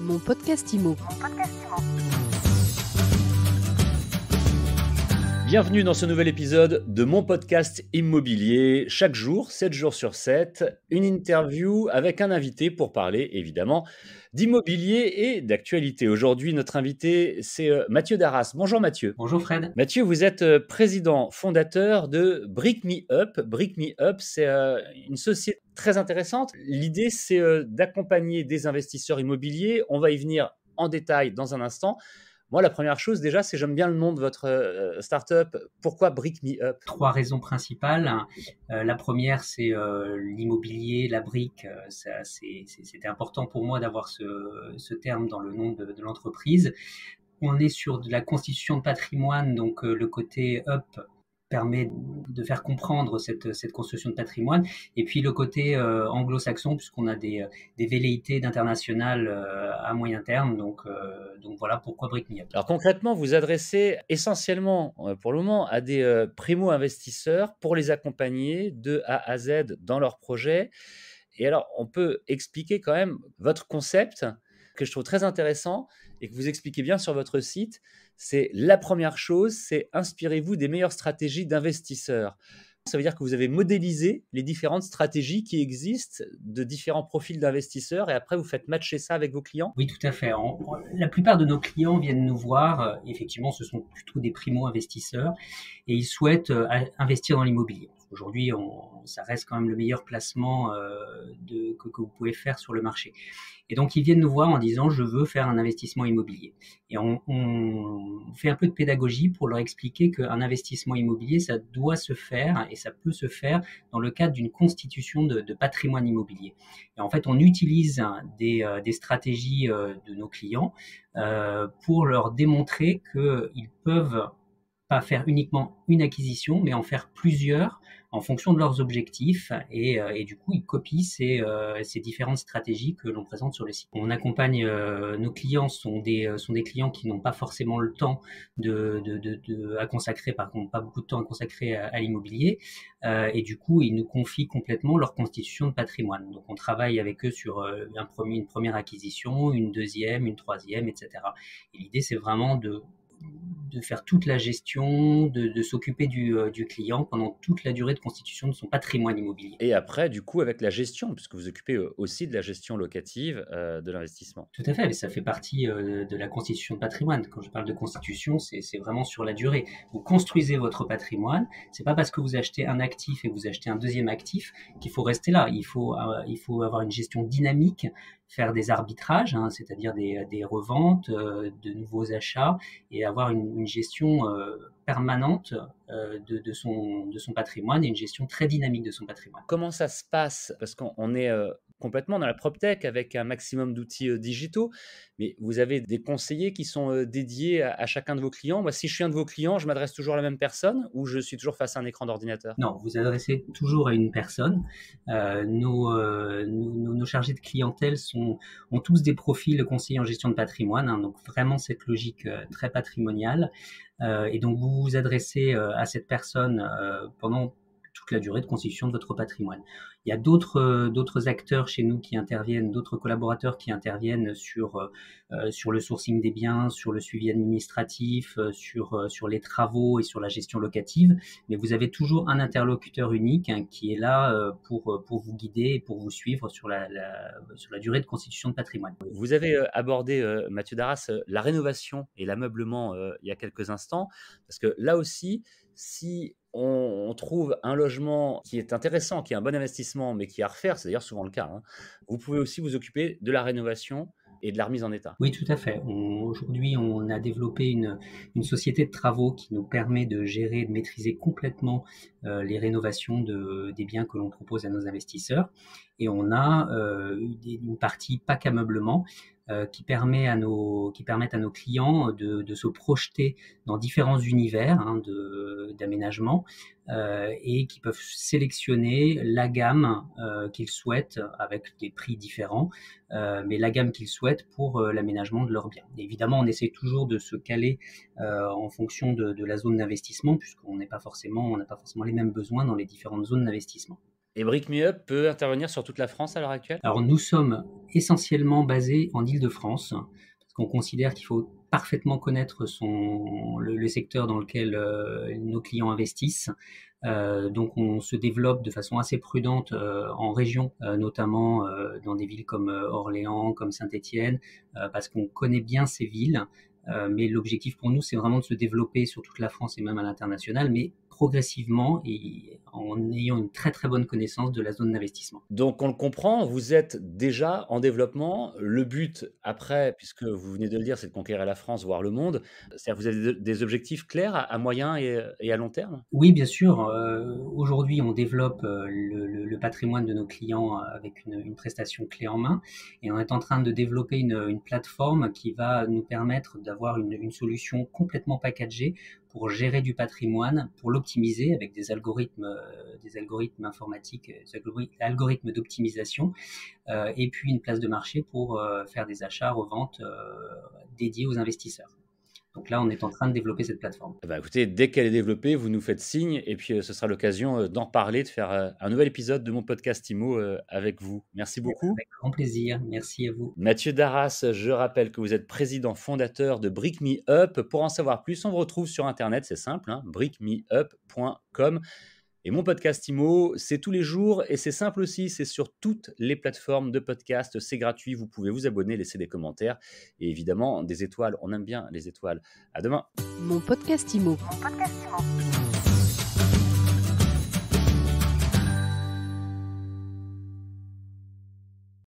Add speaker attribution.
Speaker 1: Mon podcast IMO.
Speaker 2: Bienvenue dans ce nouvel épisode de mon podcast immobilier. Chaque jour, 7 jours sur 7, une interview avec un invité pour parler évidemment d'immobilier et d'actualité. Aujourd'hui, notre invité, c'est Mathieu Darras. Bonjour Mathieu.
Speaker 3: Bonjour Fred.
Speaker 2: Mathieu, vous êtes président fondateur de Brick Me Up. Brick Me Up, c'est une société très intéressante. L'idée, c'est d'accompagner des investisseurs immobiliers. On va y venir en détail dans un instant. Moi, la première chose, déjà, c'est j'aime bien le nom de votre startup. Pourquoi Brick Me Up ?
Speaker 3: 3 raisons principales. La première, c'est l'immobilier, la brique. C'était important pour moi d'avoir ce terme dans le nom de l'entreprise. On est sur de la constitution de patrimoine, donc le côté up permet de faire comprendre cette construction de patrimoine, et puis le côté anglo-saxon, puisqu'on a des velléités d'international à moyen terme, donc voilà pourquoi Brick Me Up.
Speaker 2: Alors concrètement, vous adressez essentiellement pour le moment à des primo-investisseurs pour les accompagner de A à Z dans leurs projets. Et alors, on peut expliquer quand même votre concept que je trouve très intéressant et que vous expliquez bien sur votre site. C'est la première chose, c'est inspirez-vous des meilleures stratégies d'investisseurs. Ça veut dire que vous avez modélisé les différentes stratégies qui existent de différents profils d'investisseurs et après vous faites matcher ça avec vos clients ?
Speaker 3: Oui, tout à fait. La plupart de nos clients viennent nous voir. Effectivement, ce sont plutôt des primo-investisseurs et ils souhaitent investir dans l'immobilier. Aujourd'hui, ça reste quand même le meilleur placement que vous pouvez faire sur le marché. Et donc, ils viennent nous voir en disant « je veux faire un investissement immobilier ». Et on fait un peu de pédagogie pour leur expliquer qu'un investissement immobilier, ça doit se faire et ça peut se faire dans le cadre d'une constitution de patrimoine immobilier. Et en fait, on utilise des stratégies de nos clients pour leur démontrer qu'ils peuvent pas faire uniquement une acquisition, mais en faire plusieurs en fonction de leurs objectifs et du coup, ils copient ces différentes stratégies que l'on présente sur le site. On accompagne, nos clients sont des clients qui n'ont pas forcément le temps à consacrer, par contre, pas beaucoup de temps à consacrer à l'immobilier et du coup, ils nous confient complètement leur constitution de patrimoine. Donc, on travaille avec eux sur une première acquisition, une deuxième, une troisième, etc. Et l'idée, c'est vraiment de faire toute la gestion, de s'occuper du client pendant toute la durée de constitution de son patrimoine immobilier.
Speaker 2: Et après, du coup, avec la gestion, puisque vous occupez aussi de la gestion locative de l'investissement.
Speaker 3: Tout à fait, mais ça fait partie de la constitution de patrimoine. Quand je parle de constitution, c'est vraiment sur la durée. Vous construisez votre patrimoine. C'est pas parce que vous achetez un actif et que vous achetez un deuxième actif qu'il faut rester là. Il faut avoir une gestion dynamique, faire des arbitrages, c'est-à-dire des reventes, de nouveaux achats, et avoir une gestion permanente de son patrimoine et une gestion très dynamique de son patrimoine.
Speaker 2: Comment ça se passe ? Parce qu'on est complètement dans la PropTech avec un maximum d'outils digitaux, mais vous avez des conseillers qui sont dédiés à chacun de vos clients. Moi, si je suis un de vos clients, je m'adresse toujours à la même personne ou je suis toujours face à un écran d'ordinateur ?
Speaker 3: Non, vous adressez toujours à une personne. Nos chargés de clientèle ont tous des profils conseillers en gestion de patrimoine, donc vraiment cette logique très patrimoniale. Et donc vous vous adressez à cette personne pendant toute la durée de constitution de votre patrimoine. Il y a d'autres acteurs chez nous qui interviennent, d'autres collaborateurs qui interviennent sur le sourcing des biens, sur le suivi administratif, sur les travaux et sur la gestion locative. Mais vous avez toujours un interlocuteur unique qui est là pour vous guider et pour vous suivre sur la durée de constitution de patrimoine.
Speaker 2: Vous avez abordé, Mathieu Darras, la rénovation et l'ameublement il y a quelques instants, parce que là aussi, si on trouve un logement qui est intéressant, qui est un bon investissement, mais qui est à refaire, c'est d'ailleurs souvent le cas, vous pouvez aussi vous occuper de la rénovation et de la remise en état.
Speaker 3: Oui, tout à fait. Aujourd'hui, on a développé une société de travaux qui nous permet de gérer, de maîtriser complètement les rénovations des biens que l'on propose à nos investisseurs. Et on a une partie pack ameublement qui permettent à nos clients de se projeter dans différents univers d'aménagement et qui peuvent sélectionner la gamme qu'ils souhaitent avec des prix différents, mais la gamme qu'ils souhaitent pour l'aménagement de leurs biens. Et évidemment, on essaie toujours de se caler en fonction de la zone d'investissement, puisqu'on n'a pas forcément les mêmes besoins dans les différentes zones d'investissement.
Speaker 2: Et Brick Me Up peut intervenir sur toute la France à l'heure actuelle?
Speaker 3: Alors nous sommes essentiellement basés en Île-de-France, parce qu'on considère qu'il faut parfaitement connaître le secteur dans lequel nos clients investissent. Donc on se développe de façon assez prudente en région, notamment dans des villes comme Orléans, comme Saint-Étienne, parce qu'on connaît bien ces villes. Mais l'objectif pour nous, c'est vraiment de se développer sur toute la France et même à l'international, mais progressivement et en ayant une très très bonne connaissance de la zone d'investissement.
Speaker 2: Donc on le comprend, vous êtes déjà en développement. Le but après, puisque vous venez de le dire, c'est de conquérir la France, voire le monde. C'est-à-dire que vous avez des objectifs clairs à moyen et à long terme?
Speaker 3: Oui, bien sûr. Aujourd'hui, on développe le patrimoine de nos clients avec une prestation clé en main, et on est en train de développer une plateforme qui va nous permettre d'avoir une solution complètement packagée pour gérer du patrimoine, pour l'optimiser avec des algorithmes informatiques, algorithmes d'optimisation, et puis une place de marché pour faire des achats, reventes dédiés aux investisseurs. Donc là, on est en train de développer cette plateforme.
Speaker 2: Eh ben, écoutez, dès qu'elle est développée, vous nous faites signe et puis, ce sera l'occasion, d'en parler, de faire, un nouvel épisode de mon podcast IMO, avec vous. Merci beaucoup.
Speaker 3: Avec grand plaisir. Merci à vous.
Speaker 2: Mathieu Darras, je rappelle que vous êtes président fondateur de Brick Me Up. Pour en savoir plus, on vous retrouve sur internet, c'est simple, hein, brickmeup.com. Et mon podcast IMO, c'est tous les jours et c'est simple aussi, c'est sur toutes les plateformes de podcast, c'est gratuit, vous pouvez vous abonner, laisser des commentaires et évidemment des étoiles, on aime bien les étoiles. À demain.
Speaker 1: Mon podcast IMO.
Speaker 4: Mon podcast IMO.